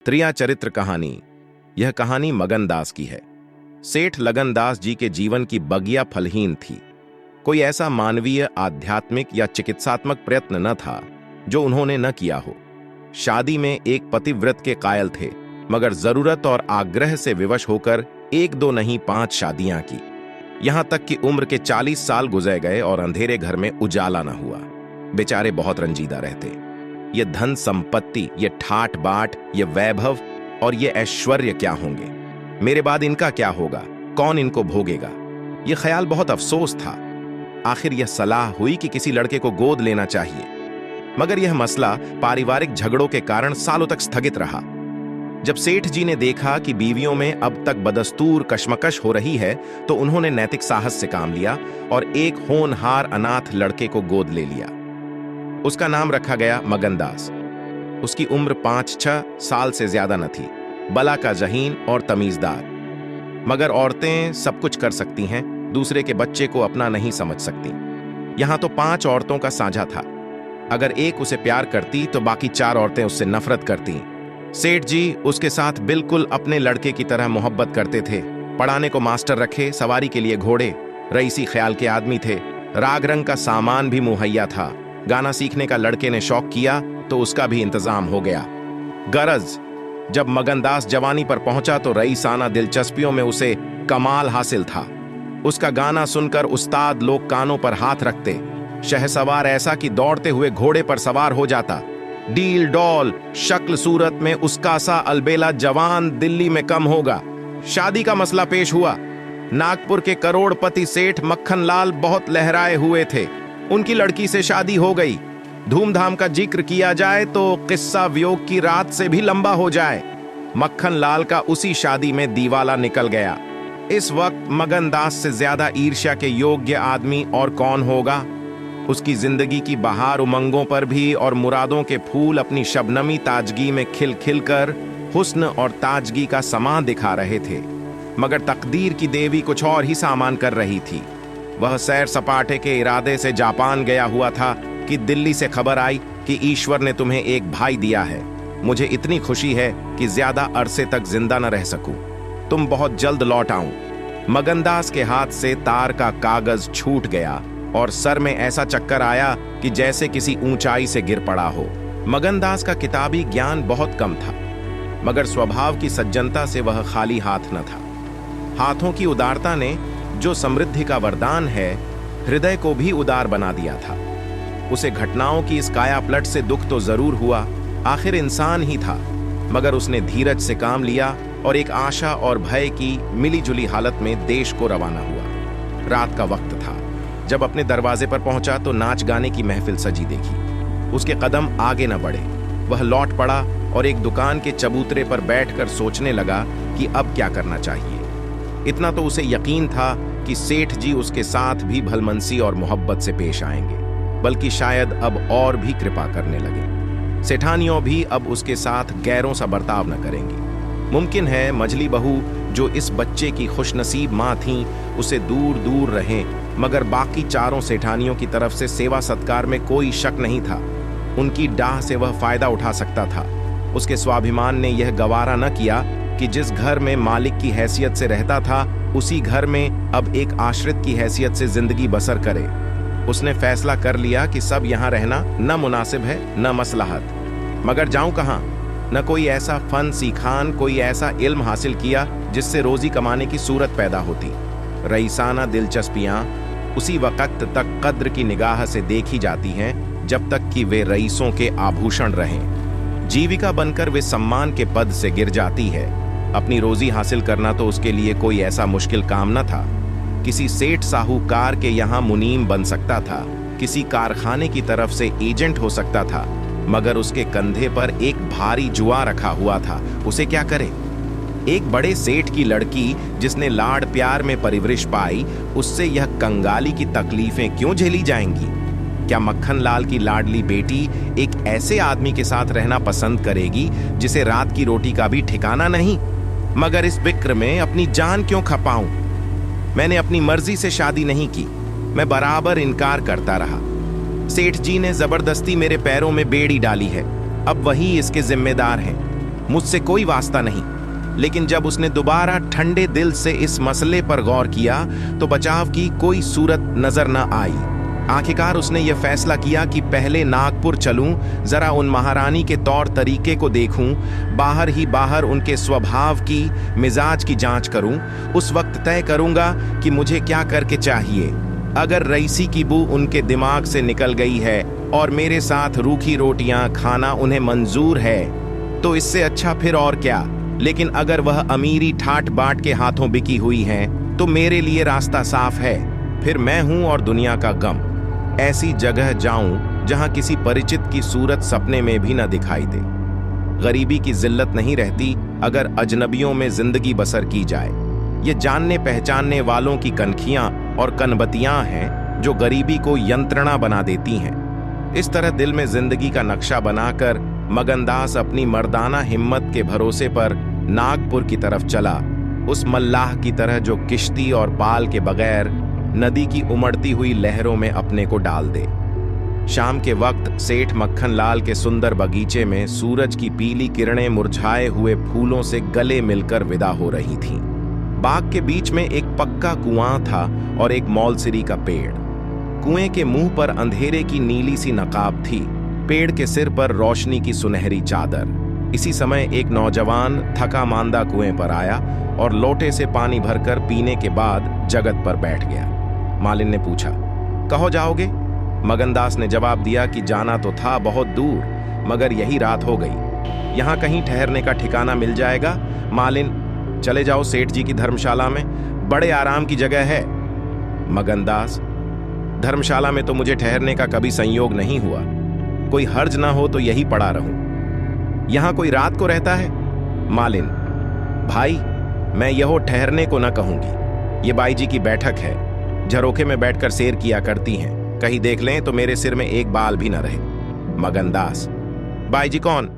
त्रिया चरित्र कहानी। यह कहानी मगनदास की है। सेठ लगनदास जी के जीवन की बगिया फलहीन थी। कोई ऐसा मानवीय, आध्यात्मिक या चिकित्सात्मक प्रयत्न न था जो उन्होंने न किया हो। शादी में एक पतिव्रत के कायल थे, मगर जरूरत और आग्रह से विवश होकर एक दो नहीं 5 शादियां की। यहां तक कि उम्र के 40 साल गुजर गए और अंधेरे घर में उजाला न हुआ। बेचारे बहुत रंजीदा रहते। ये धन संपत्ति, ये ठाट बाट, ये वैभव और ये ऐश्वर्य क्या होंगे? मेरे बाद इनका क्या होगा? कौन इनको भोगेगा? ये ख्याल बहुत अफसोस था। आखिर यह सलाह हुई कि किसी लड़के को गोद लेना चाहिए, मगर यह मसला पारिवारिक झगड़ों के कारण सालों तक स्थगित रहा। जब सेठ जी ने देखा कि बीवियों में अब तक बदस्तूर कशमकश हो रही है, तो उन्होंने नैतिक साहस से काम लिया और एक होनहार अनाथ लड़के को गोद ले लिया। उसका नाम रखा गया मगनदास। उसकी उम्र 5-6 साल से ज्यादा न थी। बला का जहीन और तमीजदार। मगर औरतें सब कुछ कर सकती हैं, दूसरे के बच्चे को अपना नहीं समझ सकती। यहां तो 5 औरतों का साझा था। अगर एक उसे प्यार करती तो बाकी 4 औरतें उससे नफरत करती। सेठ जी उसके साथ बिल्कुल अपने लड़के की तरह मोहब्बत करते थे। पढ़ाने को मास्टर रखे, सवारी के लिए घोड़े, रईसी ख्याल के आदमी थे। राग रंग का सामान भी मुहैया था। गाना सीखने का लड़के ने शौक किया तो उसका भी इंतजाम हो गया। गरज जब मगनदास जवानी पर पहुंचा तो रईसाना दिलचस्पियों में उसे कमाल हासिल था। उसका गाना सुनकर उस्ताद लोग कानों पर हाथ रखते। शहसवार ऐसा कि दौड़ते हुए घोड़े पर सवार हो जाता। डील डॉल शक्ल सूरत में उसका सा अलबेला जवान दिल्ली में कम होगा। शादी का मसला पेश हुआ। नागपुर के करोड़पति सेठ मक्खनलाल बहुत लहराए हुए थे। उनकी लड़की से शादी हो गई। धूमधाम का जिक्र किया जाए तो किस्सा वियोग की रात से भी लंबा हो जाए। मक्खनलाल का उसी शादी में दीवाला निकल गया। इस वक्त मगनदास से ज्यादा ईर्ष्या के योग्य आदमी और कौन होगा? उसकी जिंदगी की बहार उमंगों पर भी और मुरादों के फूल अपनी शबनमी ताजगी में खिल खिल कर हुस्न और ताजगी का समा दिखा रहे थे। मगर तकदीर की देवी कुछ और ही सामान कर रही थी। वह सैर सपाटे के इरादे से जापान गया हुआ था कि दिल्ली से खबर आई कि ईश्वर ने तुम्हें एक भाई दिया है। मुझे इतनी खुशी है कि ज्यादा अरसे तक जिंदा न रह सकूं। तुम बहुत जल्द लौट आऊं। मगनदास के हाथ से तार का कागज छूट गया और सर में ऐसा चक्कर आया कि जैसे किसी ऊंचाई से गिर पड़ा हो। मगनदास का किताबी ज्ञान बहुत कम था, मगर स्वभाव की सज्जनता से वह खाली हाथ न था। हाथों की उदारता ने, जो समृद्धि का वरदान है, हृदय को भी उदार बना दिया था। उसे घटनाओं की इस कायापलट से दुख तो जरूर हुआ, आखिर इंसान ही था, मगर उसने धीरज से काम लिया और एक आशा और भय की मिलीजुली हालत में देश को रवाना हुआ। रात का वक्त था। जब अपने दरवाजे पर पहुंचा तो नाच गाने की महफिल सजी देखी। उसके कदम आगे न बढ़े। वह लौट पड़ा और एक दुकान के चबूतरे पर बैठकर सोचने लगा कि अब क्या करना चाहिए। इतना तो उसे यकीन था कि सेठ जी उसके साथ भी भलमनसी और मोहब्बत से पेश आएंगे, बल्कि शायद अब और भी कृपा करने लगे। सेठानियों भी अब उसके साथ गैरों सा बर्ताव न करेंगी। मुमकिन है मझली बहू, जो इस बच्चे की खुशनसीब मां थीं, उसे दूर दूर रहें, मगर बाकी 4 सेठानियों की तरफ से सेवा सत्कार में कोई शक नहीं था। उनकी डाह से वह फायदा उठा सकता था। उसके स्वाभिमान ने यह गवारा न किया कि जिस घर में मालिक की हैसियत से रहता था, उसी घर में अब एक आश्रित की हैसियत से जिंदगी बसर करे। उसने फैसला कर लिया कि सब यहाँ रहना न मुनासिब है न मसलहत। मगर जाऊं कहाँ? न कोई ऐसा फन सीखान, कोई ऐसा इल्म हासिल किया जिससे रोजी कमाने की सूरत पैदा होती। रईसाना दिलचस्पियां उसी वक्त तक कद्र की निगाह से देखी जाती हैं जब तक कि वे रईसों के आभूषण रहें। जीविका बनकर वे सम्मान के पद से गिर जाती है। अपनी रोजी हासिल करना तो उसके लिए कोई ऐसा मुश्किल काम न था। किसी सेठ साहूकार के यहाँ मुनीम बन सकता था, किसी कारखाने की तरफ से एजेंट हो सकता था, मगर उसके कंधे पर एक भारी जुआ रखा हुआ था। उसे क्या करे? एक बड़े सेठ की लड़की जिसने लाड़ प्यार में परिवरिश पाई, उससे यह कंगाली की तकलीफें क्यों झेली जाएंगी? क्या मक्खनलाल की लाडली बेटी एक ऐसे आदमी के साथ रहना पसंद करेगी जिसे रात की रोटी का भी ठिकाना नहीं? मगर इस बिक्र में अपनी जान क्यों खपाऊं? मैंने अपनी मर्जी से शादी नहीं की। मैं बराबर इनकार करता रहा। सेठ जी ने जबरदस्ती मेरे पैरों में बेड़ी डाली है। अब वही इसके जिम्मेदार हैं। मुझसे कोई वास्ता नहीं। लेकिन जब उसने दोबारा ठंडे दिल से इस मसले पर गौर किया तो बचाव की कोई सूरत नजर न आई। आखिरकार उसने यह फैसला किया कि पहले नागपुर चलूं, जरा उन महारानी के तौर तरीके को देखूं, बाहर ही बाहर उनके स्वभाव की, मिजाज की जांच करूं। उस वक्त तय करूंगा कि मुझे क्या करके चाहिए। अगर रईसी की बू उनके दिमाग से निकल गई है और मेरे साथ रूखी रोटियां खाना उन्हें मंजूर है तो इससे अच्छा फिर और क्या। लेकिन अगर वह अमीरी ठाट बाट के हाथों बिकी हुई है तो मेरे लिए रास्ता साफ है। फिर मैं हूं और दुनिया का गम। ऐसी जगह जाऊं जहां किसी परिचित की सूरत सपने में भी न दिखाई दे। गरीबी की जिल्लत नहीं रहती अगर अजनबियों में जिंदगी बसर की जाए। ये जानने पहचानने वालों की कनखियां और कनबतियां हैं जो गरीबी को यंत्रणा बना देती हैं। इस तरह दिल में जिंदगी का नक्शा बनाकर मगनदास अपनी मर्दाना हिम्मत के भरोसे पर नागपुर की तरफ चला, उस मल्लाह की तरह जो किश्ती और पाल के बगैर नदी की उमड़ती हुई लहरों में अपने को डाल दे। शाम के वक्त सेठ मक्खनलाल के सुंदर बगीचे में सूरज की पीली किरणें मुरझाए हुए फूलों से गले मिलकर विदा हो रही थीं। बाग के बीच में एक पक्का कुआं था और एक मौलसिरी का पेड़। कुएं के मुंह पर अंधेरे की नीली सी नकाब थी, पेड़ के सिर पर रोशनी की सुनहरी चादर। इसी समय एक नौजवान थका मांदा कुएं पर आया और लोटे से पानी भरकर पीने के बाद जगत पर बैठ गया। मालिन ने पूछा, कहो जाओगे? मगनदास ने जवाब दिया कि जाना तो था बहुत दूर, मगर यही रात हो गई। यहाँ कहीं ठहरने का ठिकाना मिल जाएगा? मालिन, चले जाओ सेठ जी की धर्मशाला में, बड़े आराम की जगह है। मगनदास, धर्मशाला में तो मुझे ठहरने का कभी संयोग नहीं हुआ। कोई हर्ज ना हो तो यही पड़ा रहूं। यहां कोई रात को रहता है? मालिन, भाई, मैं यहो ठहरने को न कहूंगी। ये बाई जी की बैठक है, झरोखे में बैठकर सैर किया करती हैं। कहीं देख लें तो मेरे सिर में एक बाल भी न रहे। मगनदास, बाई जी कौन?